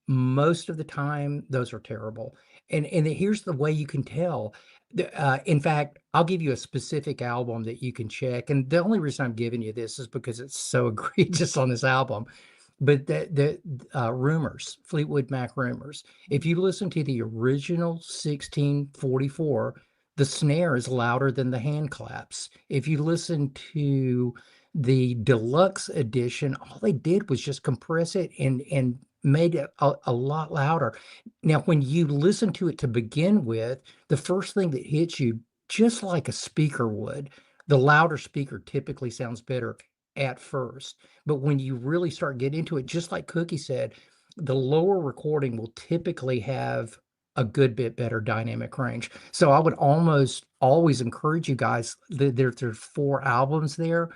Most of the time, those are terrible. And here's the way you can tell. In fact, I'll give you a specific album that you can check. And the only reason I'm giving you this is because it's so egregious on this album. But the Rumors, Fleetwood Mac Rumors, if you listen to the original 1644, the snare is louder than the hand claps. If you listen to the deluxe edition, all they did was just compress it and made it a lot louder. Now, when you listen to it to begin with, the first thing that hits you, just like a speaker would, the louder speaker typically sounds better. at first. But when you really start getting into it, just like Cookie said, the lower recording will typically have a good bit better dynamic range. So I would almost always encourage you guys, there's 4 albums there.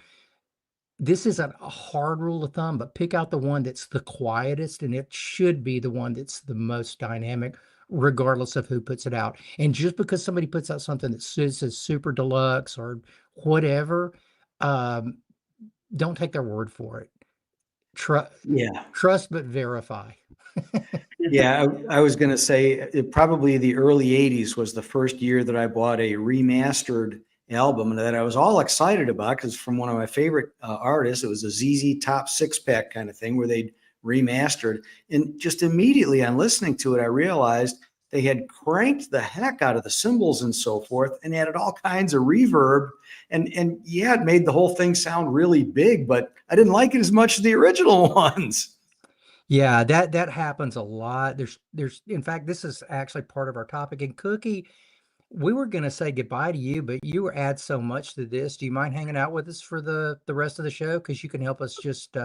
This isn't a hard rule of thumb, but pick out the one that's the quietest, and it should be the one that's the most dynamic, regardless of who puts it out. And just because somebody puts out something that says super deluxe or whatever, um, don't take their word for it. Yeah. Trust but verify. Yeah, I was going to say probably the early 80s was the first year that I bought a remastered album that I was all excited about because from one of my favorite artists. It was a ZZ Top 6-pack kind of thing where they'd remastered. And just immediately on listening to it, I realized they had cranked the heck out of the cymbals and so forth and added all kinds of reverb. And yeah, it made the whole thing sound really big, but I didn't like it as much as the original ones. Yeah, that happens a lot. There's in fact, this is actually part of our topic. And Cookie, we were going to say goodbye to you, but you add so much to this. Do you mind hanging out with us for the rest of the show? Because you can help us just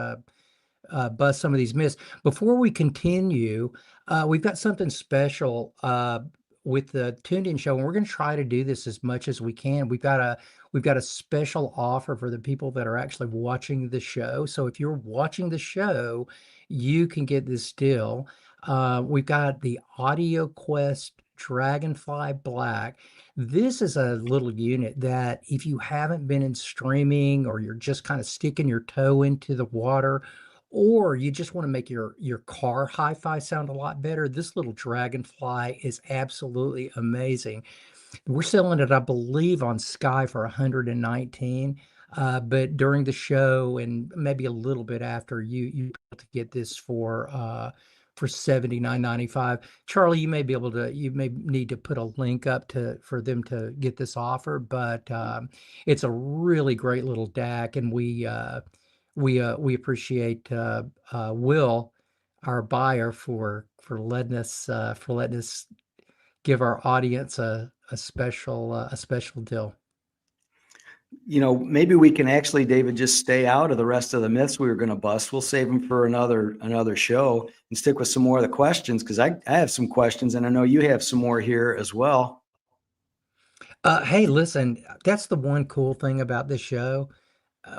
bust some of these myths. Before we continue, we've got something special with the Tuned In Show, and we're going to try to do this as much as we can. We've got a special offer for the people that are actually watching the show. So if you're watching the show, you can get this deal. We've got the Audio Quest Dragonfly Black. This is a little unit that if you haven't been in streaming or you're just kind of sticking your toe into the water, or you just want to make your car hi-fi sound a lot better, this little Dragonfly is absolutely amazing. We're selling it, I believe, on Sky for 119. But during the show and maybe a little bit after, you able to get this for $79.95. Charlie, you may need to put a link up for them to get this offer, but it's a really great little DAC, and we appreciate Will, our buyer, for letting us give our audience a special deal. You know, maybe we can actually, David, just stay out of the rest of the myths we were going to bust. We'll save them for another show and stick with some more of the questions, because I have some questions and I know you have some more here as well. Hey, listen, that's the one cool thing about this show.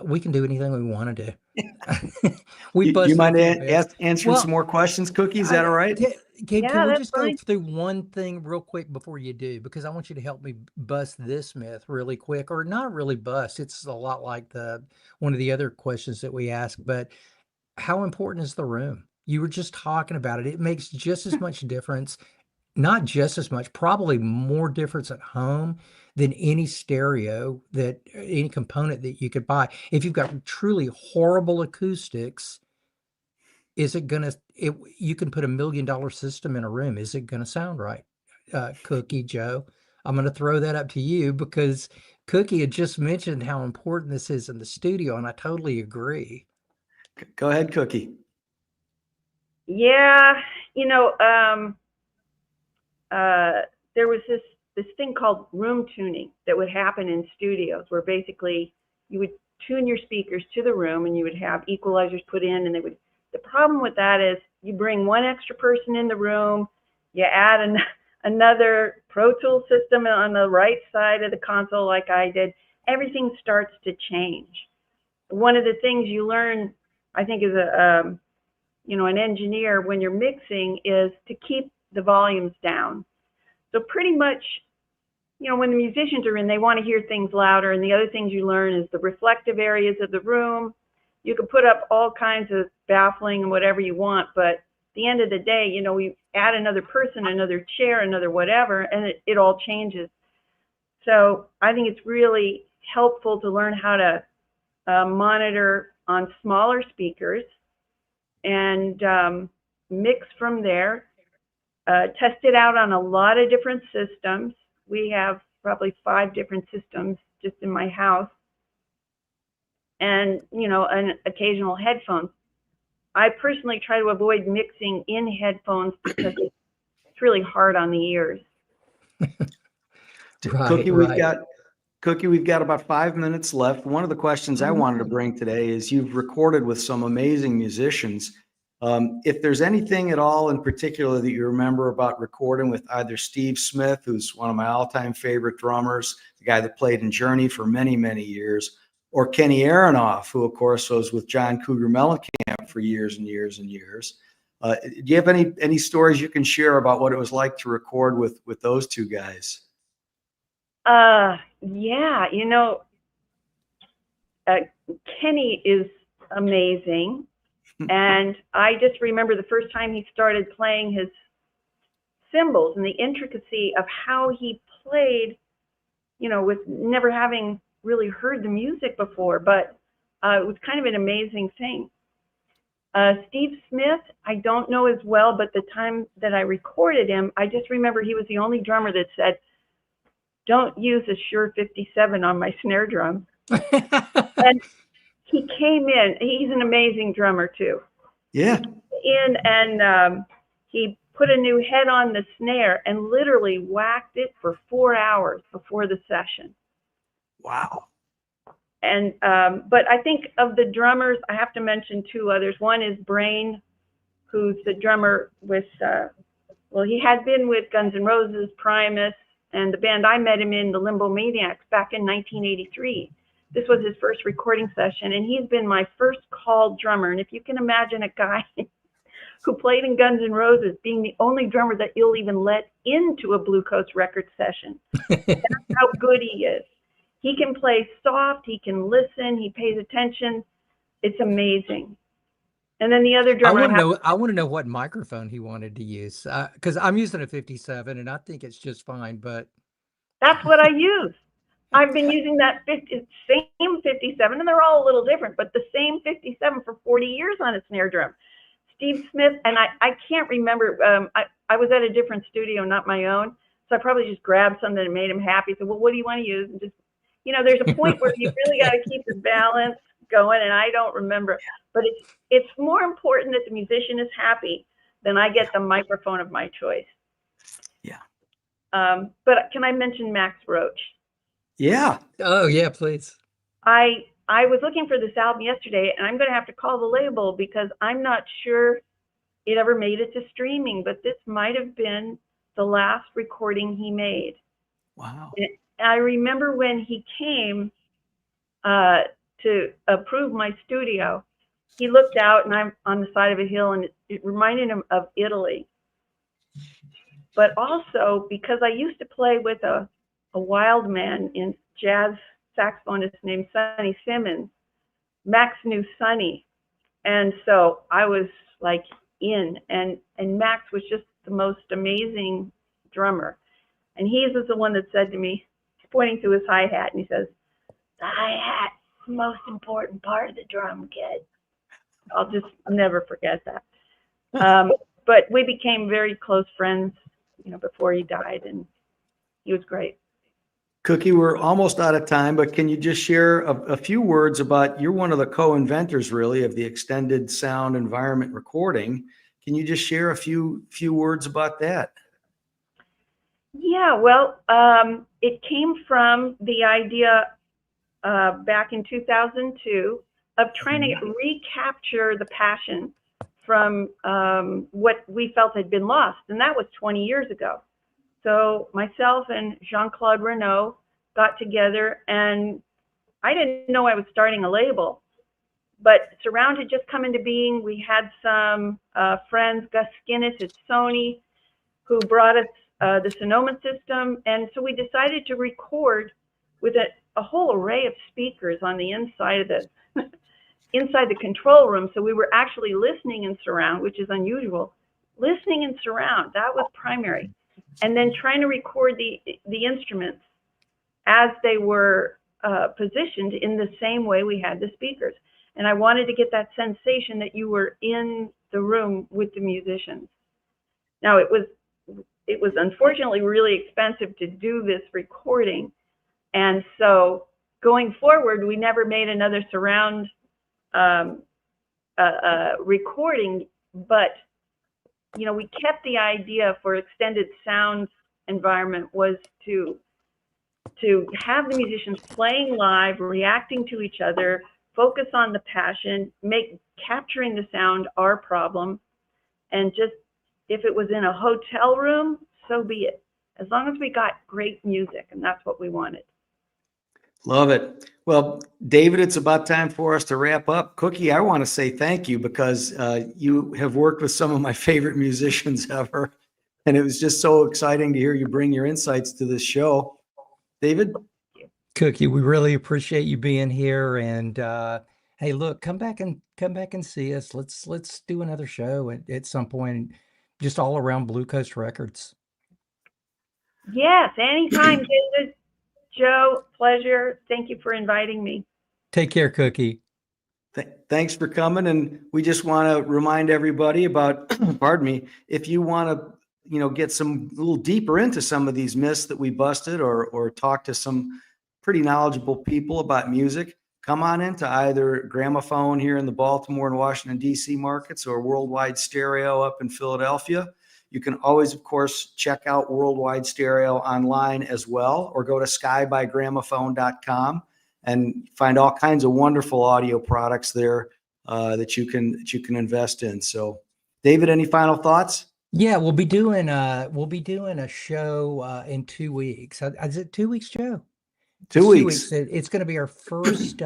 We can do anything we want to do. We Do you mind answering Well, some more questions, Cookie? Is that all right? Can Yeah, we that's just fine. go through one thing real quick before you do? Because I want you to help me bust this myth really quick, or not really bust. It's a lot like one of the other questions that we ask, but how important is the room? You were just talking about it. It makes just as much difference, not just as much, probably more difference at home than any stereo any component that you could buy. If you've got truly horrible acoustics, is it gonna you can put $1 million system in a room. Is it gonna sound right? Cookie, Joe, I'm gonna throw that up to you because Cookie had just mentioned how important this is in the studio, and I totally agree. Go ahead, Cookie. Yeah, there was this thing called room tuning that would happen in studios, where basically you would tune your speakers to the room and you would have equalizers put in, and the problem with that is you bring one extra person in the room, you add another Pro Tools system on the right side of the console like I did, everything starts to change. One of the things you learn, I think, as an engineer when you're mixing, is to keep the volumes down. So pretty much, when the musicians are in, they want to hear things louder. And the other things you learn is the reflective areas of the room. You can put up all kinds of baffling and whatever you want, but at the end of the day, we add another person, another chair, another whatever, and it all changes. So I think it's really helpful to learn how to monitor on smaller speakers and mix from there. Test it out on a lot of different systems. We have probably 5 different systems just in my house, and an occasional headphones. I personally try to avoid mixing in headphones because it's really hard on the ears. Cookie, we've got Cookie, we've got about 5 minutes left. One of the questions I wanted to bring today is you've recorded with some amazing musicians. If there's anything at all in particular that you remember about recording with either Steve Smith, who's one of my all-time favorite drummers, the guy that played in Journey for many, many years, or Kenny Aronoff, who of course was with John Cougar Mellencamp for years and years and years. Do you have any stories you can share about what it was like to record with those two guys? Yeah, you know, Kenny is amazing. And I just remember the first time he started playing his cymbals and the intricacy of how he played, you know, with never having really heard the music before, but it was kind of an amazing thing. Steve Smith, I don't know as well, but the time that I recorded him, I just remember he was the only drummer that said, "Don't use a Shure 57 on my snare drum." And he came in, he's an amazing drummer too. Yeah. He put a new head on the snare and literally whacked it for 4 hours before the session. Wow. And but I think of the drummers, I have to mention two others. One is Brain, who's the drummer with, well, he had been with Guns N' Roses, Primus, and the band I met him in, the Limbo Maniacs, back in 1983. This was his first recording session, and he's been my first called drummer. And if you can imagine a guy who played in Guns N' Roses being the only drummer that you'll even let into a Blue Coast Records session, that's how good he is. He can play soft, he can listen, he pays attention. It's amazing. And then the other drummer, I want to know what microphone he wanted to use, because I'm using a 57 and I think it's just fine, but that's what I use. I've been using that same 57, and they're all a little different, but the same 57 for 40 years on a snare drum. Steve Smith, and I can't remember, I was at a different studio, not my own, so I probably just grabbed something that made him happy. So, well, what do you want to use? And just, you know, there's a point where you really got to keep the balance going, and I don't remember. But it's more important that the musician is happy than I get the microphone of my choice. Yeah. But can I mention Max Roach? Yeah. Oh yeah, please. I was looking for this album yesterday, and I'm going to have to call the label because I'm not sure it ever made it to streaming, but this might have been the last recording he made. Wow. And I remember when he came to approve my studio, he looked out, and I'm on the side of a hill, and it reminded him of Italy. But also because I used to play with a wild man in jazz saxophonist named Sonny Simmons. Max knew Sonny, and so I was like in, and Max was just the most amazing drummer. And he is the one that said to me, pointing to his hi-hat, and he says, "The hi-hat, the most important part of the drum kit." I'll just never forget that. But we became very close friends, you know, before he died, and he was great. Cookie, we're almost out of time, but can you just share a few words about, you're one of the co-inventors really of the extended sound environment recording. Can you just share a few words about that? Yeah, well, it came from the idea back in 2002 of trying to recapture the passion from what we felt had been lost, and that was 20 years ago. So myself and Jean-Claude Renaud got together, and I didn't know I was starting a label, but Surround had just come into being. We had some friends, Gus Skinnis at Sony, who brought us the Sonoma system, and so we decided to record with a whole array of speakers on the inside of the inside the control room. So we were actually listening in surround, which is unusual. Listening in surround, that was primary. And then trying to record the instruments as they were positioned in the same way we had the speakers. And I wanted to get that sensation that you were in the room with the musicians. Now, it was unfortunately really expensive to do this recording. And so going forward, we never made another surround recording, but you know, we kept the idea for extended sound environment was to to have the musicians playing live, reacting to each other, focus on the passion, capturing the sound our problem, and just, if it was in a hotel room, so be it. As long as we got great music, and that's what we wanted. Love it. Well, David, it's about time for us to wrap up. Cookie, I want to say thank you because you have worked with some of my favorite musicians ever. And it was just so exciting to hear you bring your insights to this show. David? Cookie, we really appreciate you being here. And hey, look, come back and see us. Let's do another show at some point, just all around Blue Coast Records. Yes, anytime, David. Joe, pleasure. Thank you for inviting me. Take care, Cookie. Thanks for coming. And we just want to remind everybody about, pardon me, if you want to, get a little deeper into some of these myths that we busted, or talk to some pretty knowledgeable people about music, come on into either Gramophone here in the Baltimore and Washington, D.C. markets, or Worldwide Stereo up in Philadelphia. You can always, of course, check out Worldwide Stereo online as well, or go to skybygramophone.com and find all kinds of wonderful audio products there that you can invest in. So, David, any final thoughts? Yeah, we'll be doing a show in 2 weeks. Is it 2 weeks, Joe? 2 weeks. It's going to be our first.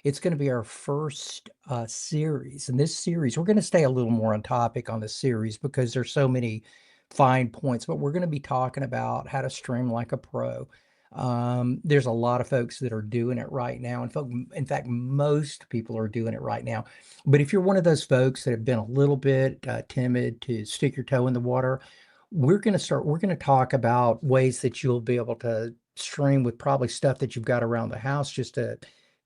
It's going to be our first series. And this series, we're going to stay a little more on topic on the series because there's so many fine points. But we're going to be talking about how to stream like a pro. There's a lot of folks that are doing it right now. In fact, most people are doing it right now. But if you're one of those folks that have been a little bit timid to stick your toe in the water, we're going to talk about ways that you'll be able to stream with probably stuff that you've got around the house, just to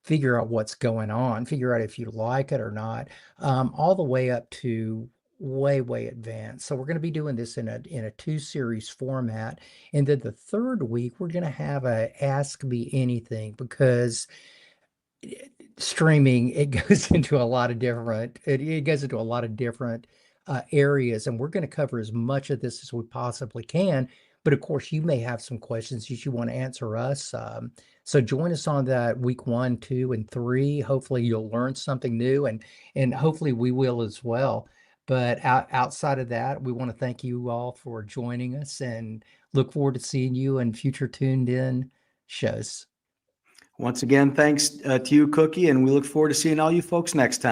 figure out what's going on, figure out if you like it or not, all the way up to way advanced. So we're going to be doing this in a 2-series format. And then the third week, we're going to have a Ask Me Anything, because streaming, it goes into a lot of different areas, and we're going to cover as much of this as we possibly can. But of course, you may have some questions that you want to answer us. So join us on that week 1, 2, and 3. Hopefully you'll learn something new, and hopefully we will as well. But outside of that, we want to thank you all for joining us and look forward to seeing you in future Tuned In shows. Once again, thanks to you, Cookie, and we look forward to seeing all you folks next time.